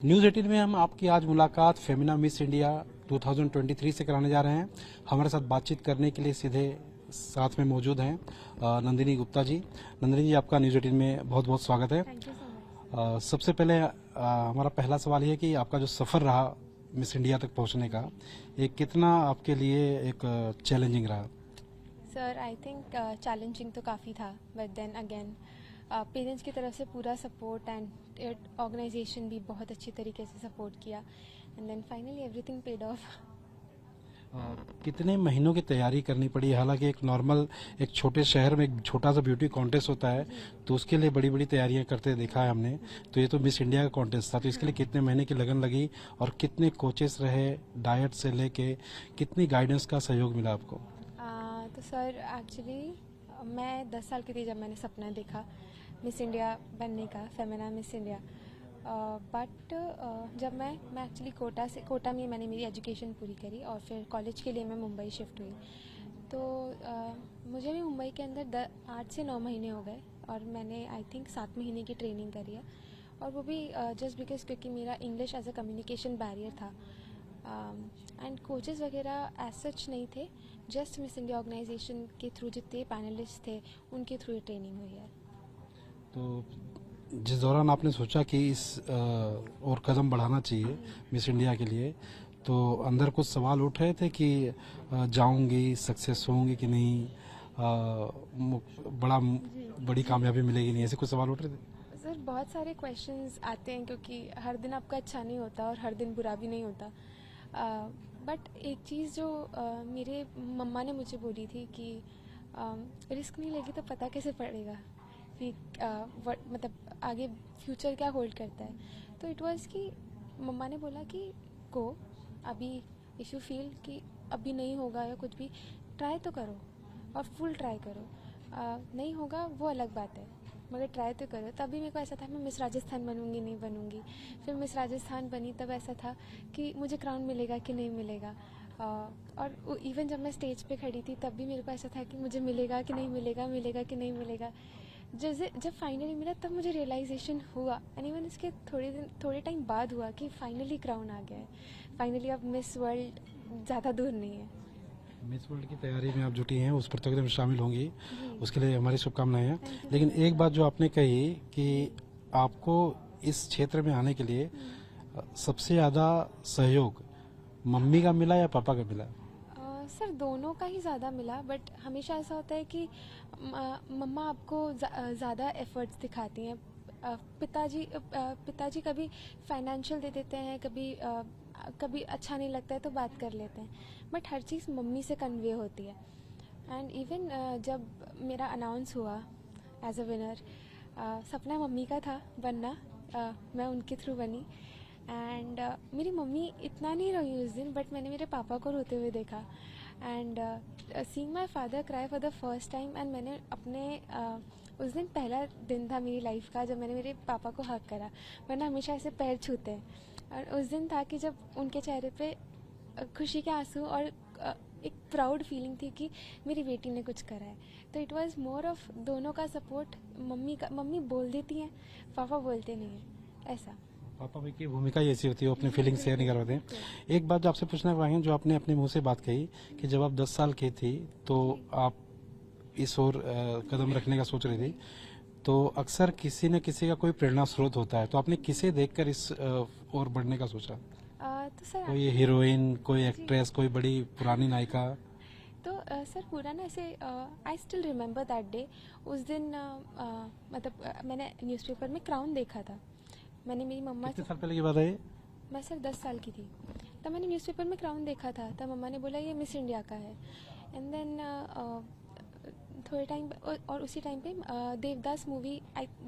News 18 में हम आपकी आज मुलाकात फेमिना मिस इंडिया 2023 से कराने जा रहे हैं। हमारे साथ बातचीत करने के लिए सीधे साथ में मौजूद हैं नंदिनी गुप्ता जी। नंदिनी जी, आपका न्यूज़ 18 में बहुत बहुत स्वागत है। Thank you so much. सबसे पहले हमारा पहला सवाल ये है कि आपका जो सफ़र रहा मिस इंडिया तक पहुंचने का, ये कितना आपके लिए एक चैलेंजिंग रहा? सर आई थिंक चैलेंजिंग तो काफ़ी था, बट देन अगेन पेरेंट्स की तरफ से पूरा सपोर्ट एंड ऑर्गेनाइजेशन भी बहुत अच्छी तरीके से सपोर्ट किया and then finally everything paid off. कितने महीनों की तैयारी करनी पड़ी? हालांकि एक नॉर्मल एक छोटे शहर में एक छोटा सा ब्यूटी कॉन्टेस्ट होता है, तो उसके लिए बड़ी बड़ी तैयारियां करते देखा है हमने। तो ये तो मिस इंडिया का कॉन्टेस्ट था, तो इसके लिए कितने महीने की लगन लगी और कितने कोचेस रहे, डाइट से लेके कितनी गाइडेंस का सहयोग मिला आपको? तो सर एक्चुअली मैं 10 साल की थी जब मैंने सपना देखा मिस इंडिया बनने का, फेमिना मिस इंडिया। बट जब मैं एक्चुअली कोटा में मैंने मेरी एजुकेशन पूरी करी और फिर कॉलेज के लिए मैं मुंबई शिफ्ट हुई। तो मुझे भी मुंबई के अंदर 8 से 9 महीने हो गए और मैंने आई थिंक 7 महीने की ट्रेनिंग करी है, और वो भी जस्ट बिकॉज क्योंकि मेरा English as a communication barrier था एंड कोचेस वगैरह एज सच नहीं थे, जस्ट मिस इंडिया ऑर्गेनाइजेशन के थ्रू जितने पैनलिस्ट थे उनके थ्रू ये ट्रेनिंग हुई है। तो जिस दौरान आपने सोचा कि इस और कदम बढ़ाना चाहिए मिस इंडिया के लिए, तो अंदर कुछ सवाल उठ रहे थे कि जाऊंगी, सक्सेस होंगी कि नहीं, बड़ा बड़ी कामयाबी मिलेगी नहीं, ऐसे कुछ सवाल उठ रहे थे? सर बहुत सारे क्वेश्चंस आते हैं क्योंकि हर दिन आपका अच्छा नहीं होता और हर दिन बुरा भी नहीं होता। बट एक चीज़ जो मेरे मम्मा ने मुझे बोली थी कि रिस्क नहीं लेगी तो पता कैसे पड़ेगा कि मतलब आगे फ्यूचर क्या होल्ड करता है। तो इट वाज कि मम्मा ने बोला कि गो, अभी इफ़ यू फील कि अभी नहीं होगा या कुछ भी, ट्राई तो करो और फुल ट्राई करो। नहीं होगा वो अलग बात है, मगर ट्राई तो करो। तभी मेरे को ऐसा था मैं मिस राजस्थान बनूंगी नहीं बनूंगी। फिर मिस राजस्थान बनी, तब ऐसा था कि मुझे क्राउन मिलेगा कि नहीं मिलेगा। और इवन जब मैं स्टेज पे खड़ी थी तब भी मेरे को ऐसा था कि मुझे मिलेगा कि नहीं मिलेगा, मिलेगा कि नहीं मिलेगा। जैसे जब फाइनली मिला तब मुझे रियलाइजेशन हुआ, एंड इवन इसके थोड़े टाइम बाद हुआ कि फाइनली क्राउन आ गया है। फाइनली अब मिस वर्ल्ड ज़्यादा दूर नहीं है। मिस वर्ल्ड की तैयारी में आप जुटी हैं, उस प्रतियोगिता में शामिल होंगी, जी, उसके लिए हमारी शुभकामनाएं हैं। थैंक यू सो लेकिन एक मच। बात जो आपने कही कि आपको इस क्षेत्र में आने के लिए सबसे ज़्यादा सहयोग मम्मी का मिला या पापा का मिला? सर दोनों का ही ज़्यादा मिला, बट हमेशा ऐसा होता है कि मम्मा आपको ज़्यादा एफर्ट्स दिखाती हैं। पिताजी कभी फाइनेंशियल दे देते हैं, कभी अच्छा नहीं लगता है तो बात कर लेते हैं, बट हर चीज़ मम्मी से कन्वे होती है। एंड इवन जब मेरा अनाउंस हुआ एज अ विनर, सपना मम्मी का था बनना, मैं उनके थ्रू बनी। एंड मेरी मम्मी इतना नहीं रोई उस दिन, बट मैंने मेरे पापा को रोते हुए देखा। And seeing my father cry for the first time, and मैंने अपने उस दिन पहला दिन था मेरी लाइफ का जब मैंने मेरे पापा को हक करा, वरना हमेशा ऐसे पैर छूते हैं। और उस दिन था कि जब उनके चेहरे पे खुशी के आंसू और एक प्राउड फीलिंग थी कि मेरी बेटी ने कुछ करा है। तो इट वाज मोर ऑफ दोनों का सपोर्ट। मम्मी बोल देती हैं, पापा बोलते नहीं हैं, ऐसा। पापा की भूमिका ही ऐसी होती है, वो अपनी फीलिंग शेयर नहीं करवाते हैं। एक बात जो आपसे पूछना चाहेंगे, जो आपने अपने मुंह से बात कही कि जब आप 10 साल की थी तो आप इस ओर कदम रखने का सोच रही थी, तो अक्सर किसी न किसी का कोई प्रेरणा स्रोत होता है, तो आपने किसे देखकर इस ओर बढ़ने का सोचा? तो सर कोई हीरोइन, कोई एक्ट्रेस, कोई बड़ी पुरानी नायिका? तो सर पूरा ना ऐसे I still remember that day. उस दिन मतलब मैंने न्यूज़पेपर में क्राउन देखा था। मैंने मेरी मम्मा कितने से, साल पहले की बात है ये? मैं सर 10 साल की थी, तब मैंने न्यूज़पेपर में क्राउन देखा था। तब मम्मा ने बोला ये मिस इंडिया का है। एंड देन थोड़े टाइम और उसी टाइम पे देवदास मूवी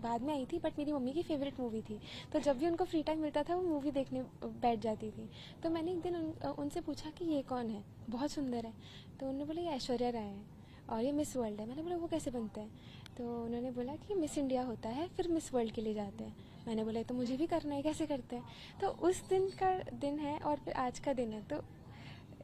बाद में आई थी, बट मेरी मम्मी की फेवरेट मूवी थी, तो जब भी उनको फ्री टाइम मिलता था वो मूवी देखने बैठ जाती थी। तो मैंने एक दिन उनसे पूछा कि ये कौन है, बहुत सुंदर है। तो उन्होंने बोला ये ऐश्वर्या राय है और ये मिस वर्ल्ड है। मैंने बोला वो कैसे बनते हैं? तो उन्होंने बोला कि मिस इंडिया होता है फिर मिस वर्ल्ड के लिए जाते हैं। मैंने बोला तो मुझे भी करना है, कैसे करते हैं? तो उस दिन का दिन है और फिर आज का दिन है, तो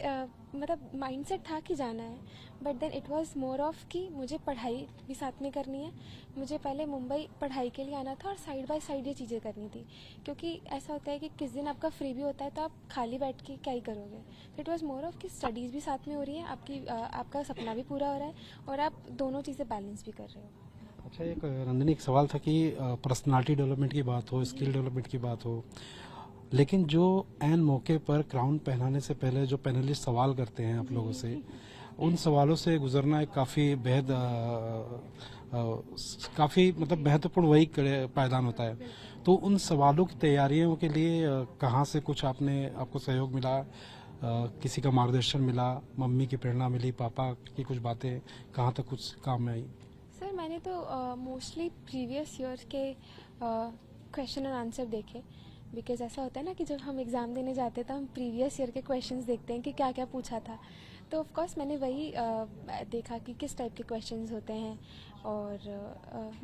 मतलब माइंडसेट था कि जाना है, but then it was more of कि मुझे पढ़ाई भी साथ में करनी है। मुझे पहले मुंबई पढ़ाई के लिए आना था और साइड बाय साइड ये चीज़ें करनी थी, क्योंकि ऐसा होता है कि किस दिन आपका फ्री भी होता है तो आप खाली बैठ के क्या ही करोगे। तो इट वाज मोर ऑफ कि स्टडीज़ भी साथ में हो रही है, आपका सपना भी पूरा हो रहा है और आप दोनों चीज़ें बैलेंस भी कर रहे हो। अच्छा, एक नंदिनी, एक सवाल था कि पर्सनालिटी डेवलपमेंट की बात हो, स्किल डेवलपमेंट की बात हो, लेकिन जो एन मौके पर क्राउन पहनाने से पहले जो पैनलिस्ट सवाल करते हैं आप लोगों से, उन सवालों से गुजरना एक काफ़ी बेहद काफ़ी मतलब महत्वपूर्ण वही पायदान होता है। तो उन सवालों की तैयारियों के लिए कहाँ से कुछ आपको सहयोग मिला, किसी का मार्गदर्शन मिला, मम्मी की प्रेरणा मिली, पापा की कुछ बातें कहाँ तक कुछ काम में आई? सर मैंने तो मोस्टली प्रीवियस ईयर के क्वेश्चन और आंसर देखे, बिकॉज ऐसा होता है ना कि जब हम एग्ज़ाम देने जाते हैं तो हम प्रीवियस ईयर के क्वेश्चंस देखते हैं कि क्या क्या पूछा था। तो ऑफ कोर्स मैंने वही देखा कि किस टाइप के क्वेश्चंस होते हैं और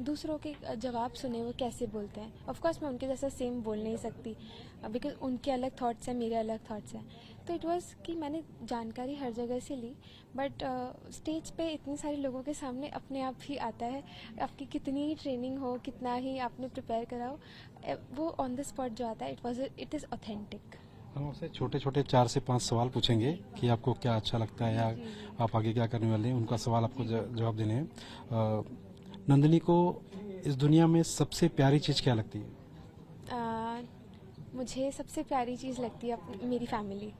दूसरों के जवाब सुने वो कैसे बोलते हैं। ऑफ कोर्स मैं उनके जैसा सेम बोल नहीं सकती, बिकॉज उनके अलग थॉट्स हैं, मेरे अलग थॉट्स हैं। तो इट वाज कि मैंने जानकारी हर जगह से ली, बट स्टेज पे इतने सारे लोगों के सामने अपने आप ही आता है। आपकी कितनी ही ट्रेनिंग हो, कितना ही आपने प्रिपेयर करा हो, वो ऑन द स्पॉट जो आता है इट इज़ ऑथेंटिक। हम आपसे छोटे छोटे 4 से 5 सवाल पूछेंगे कि आपको क्या अच्छा लगता है या आप आगे क्या करने वाले हैं, उनका सवाल आपको जवाब देने हैं। नंदिनी को इस दुनिया में सबसे प्यारी चीज़ क्या लगती है? मुझे सबसे प्यारी चीज़ लगती है मेरी फैमिली।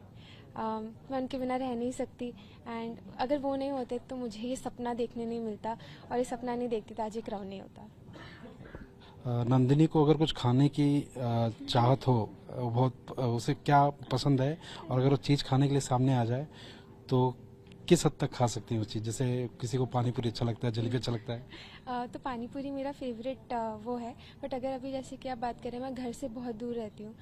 मैं उनके बिना रह नहीं सकती, एंड अगर वो नहीं होते तो मुझे ये सपना देखने नहीं मिलता, और ये सपना नहीं देखती तो आज ये क्राउन नहीं होता। नंदिनी को अगर कुछ खाने की चाहत हो, बहुत उसे क्या पसंद है, और अगर वो चीज़ खाने के लिए सामने आ जाए तो किस हद तक खा सकती है वो चीज़? जैसे किसी को पानी पूरी अच्छा लगता है, जलेबी अच्छा लगता है। तो पानी पूरी मेरा फेवरेट वो है, बट अगर अभी जैसे कि आप बात करें, मैं घर से बहुत दूर रहती हूँ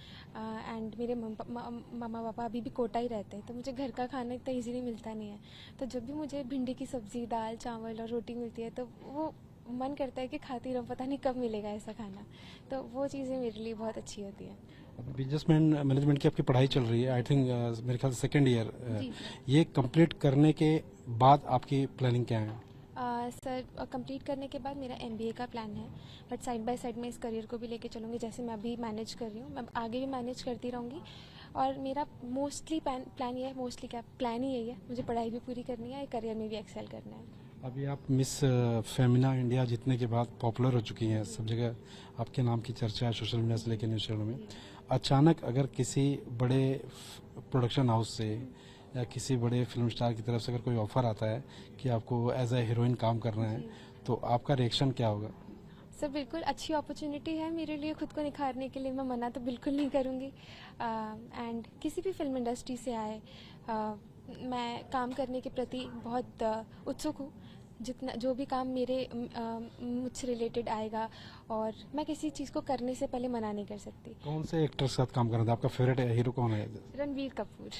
एंड मेरे मम्मा पापा अभी भी कोटा ही रहते हैं, तो मुझे घर का खाना इतना ईजीली मिलता नहीं है। तो जब भी मुझे भिंडी की सब्ज़ी, दाल चावल और रोटी मिलती है तो वो मन करता है कि खाती रहूँ, पता नहीं कब मिलेगा ऐसा खाना। तो वो चीज़ें मेरे लिए बहुत अच्छी होती हैं। बिजनेस मैनेजमेंट की आपकी पढ़ाई चल रही है, आई थिंक मेरे ख्याल से सेकेंड ईयर। जी। ये कंप्लीट करने के बाद आपकी प्लानिंग क्या है? सर कंप्लीट करने के बाद मेरा MBA का प्लान है, बट साइड बाय साइड मैं इस करियर को भी लेके चलूँगी। जैसे मैं अभी मैनेज कर रही हूँ, मैं आगे भी मैनेज करती रहूँगी, और मेरा मोस्टली प्लान ये है, मोस्टली क्या प्लान ही यही है, मुझे पढ़ाई भी पूरी करनी है, करियर में भी एक्सेल करना है। अभी आप मिस फेमिना इंडिया जीतने के बाद पॉपुलर हो चुकी हैं, सब जगह आपके नाम की चर्चा है, सोशल मीडिया से लेकर न्यूज़ चैनलों में। अचानक अगर किसी बड़े प्रोडक्शन हाउस से या किसी बड़े फिल्म स्टार की तरफ से अगर कोई ऑफर आता है कि आपको एज ए हीरोइन काम करना है, तो आपका रिएक्शन क्या होगा? सर बिल्कुल अच्छी अपॉर्चुनिटी है मेरे लिए खुद को निखारने के लिए, मैं मना तो बिल्कुल नहीं करूँगी। एंड किसी भी फिल्म इंडस्ट्री से आए, मैं काम करने के प्रति बहुत उत्सुक हूँ। जितना जो भी काम मुझसे रिलेटेड आएगा, और मैं किसी चीज़ को करने से पहले मना नहीं कर सकती। कौन से एक्टर के साथ काम करना था? आपका फेवरेट हीरो कौन है? रणवीर कपूर।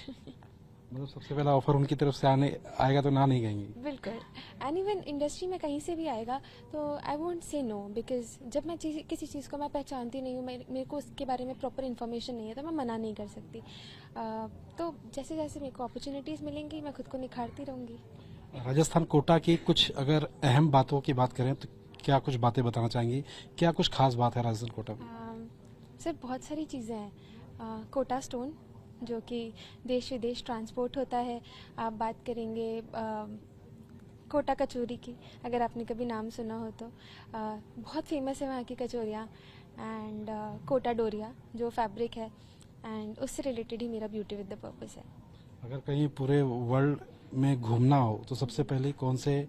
मतलब सबसे पहला ऑफर उनकी तरफ से आएगा तो ना नहीं कहेंगी? बिल्कुल। एंड इवन इंडस्ट्री में कहीं से भी आएगा तो I won't say no, because जब मैं किसी चीज़ को मैं पहचानती नहीं हूँ, मेरे को उसके बारे में प्रॉपर इन्फॉर्मेशन नहीं है, तो मैं मना नहीं कर सकती। तो जैसे जैसे मेरे को अपॉर्चुनिटीज़ मिलेंगी मैं खुद को निखारती रहूँगी। राजस्थान कोटा की कुछ अगर अहम बातों की बात करें तो क्या कुछ बातें बताना चाहेंगी? क्या कुछ खास बात है राजस्थान कोटा में? सर बहुत सारी चीज़ें हैं। कोटा स्टोन जो कि देश विदेश ट्रांसपोर्ट होता है। आप बात करेंगे कोटा कचौरी की, अगर आपने कभी नाम सुना हो तो बहुत फेमस है वहाँ की कचौरियाँ। एंड कोटा डोरिया जो फैब्रिक है, एंड उससे रिलेटेड ही मेरा ब्यूटी विद द पर्पस है। अगर कहीं पूरे वर्ल्ड में घूमना हो तो सबसे पहले कौन से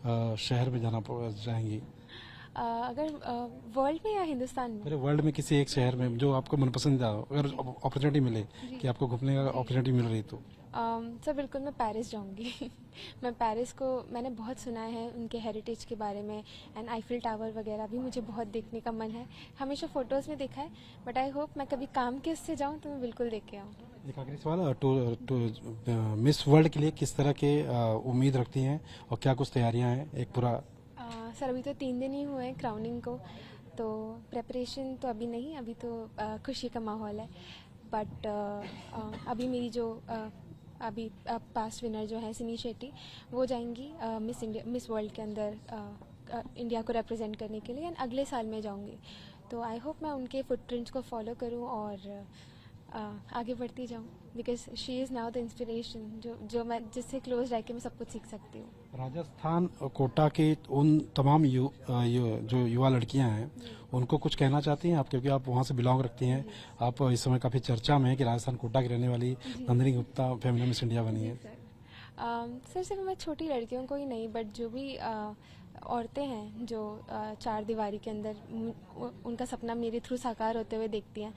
शहर में जाना चाहेंगी? अगर वर्ल्ड में या हिंदुस्तान में? पूरे वर्ल्ड में किसी एक शहर में जो आपको मनपसंदीदा हो, अगर अपॉर्चुनिटी मिले कि आपको घूमने का अपॉर्चुनिटी मिल रही तो? सर बिल्कुल मैं पेरिस जाऊंगी। मैं पेरिस को मैंने बहुत सुना है उनके हेरिटेज के बारे में, एंड आईफिल टावर वगैरह भी मुझे बहुत देखने का मन है। हमेशा फोटोज़ में देखा है, बट आई होप मैं कभी काम के उससे जाऊँ तो मैं बिल्कुल देख के आऊँ। एक आखिरी सवाल, मिस वर्ल्ड के लिए किस तरह के उम्मीद रखती हैं और क्या कुछ तैयारियां हैं? एक पूरा सर अभी तो 3 दिन ही हुए हैं क्राउनिंग को, तो प्रेपरेशन तो अभी नहीं, अभी तो खुशी का माहौल है। बट अभी मेरी जो अभी पास्ट विनर जो है सिनी शेट्टी, वो जाएंगी मिस वर्ल्ड के अंदर इंडिया को रिप्रेजेंट करने के लिए, एंड अगले साल मैं जाऊंगी। तो आई होप मैं उनके फुटप्रिंट्स को फॉलो करूं और आगे बढ़ती जाऊं, because she is now the inspiration जो मैं जिससे क्लोज रह के मैं सब कुछ सीख सकती हूँ। राजस्थान कोटा के उन तमाम जो युवा लड़कियां हैं उनको कुछ कहना चाहती हैं आप, क्योंकि आप वहां से बिलोंग रखती हैं। आप इस समय काफी चर्चा में है कि राजस्थान कोटा की रहने वाली नंदिनी गुप्ता फेमिना मिस इंडिया बनी है। सर सिर्फ मैं छोटी लड़कियों को ही नहीं, बट जो भी औरतें हैं जो चार दीवारी के अंदर उनका सपना मेरे थ्रू साकार होते हुए देखती हैं,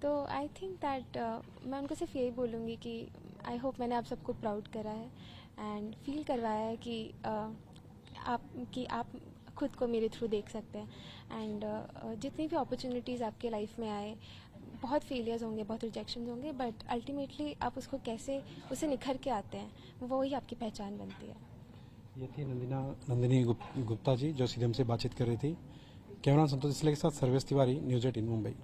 तो आई थिंक दैट मैं उनको सिर्फ यही बोलूँगी कि आई होप मैंने आप सबको प्राउड करा है एंड फील करवाया है कि आप खुद को मेरे थ्रू देख सकते हैं। एंड जितनी भी अपॉर्चुनिटीज़ आपके लाइफ में आए, बहुत फेलियर्स होंगे, बहुत रिजेक्शंस होंगे, बट अल्टीमेटली आप उसको कैसे उसे निखर के आते हैं, वो ही आपकी पहचान बनती है। ये थी नंदिनी गुप्ता जी जो सीधे हमसे बातचीत कर रही थी। कैमरा संतोष इसले के साथ सर्वेश तिवारी, न्यूज़ 18 मुंबई।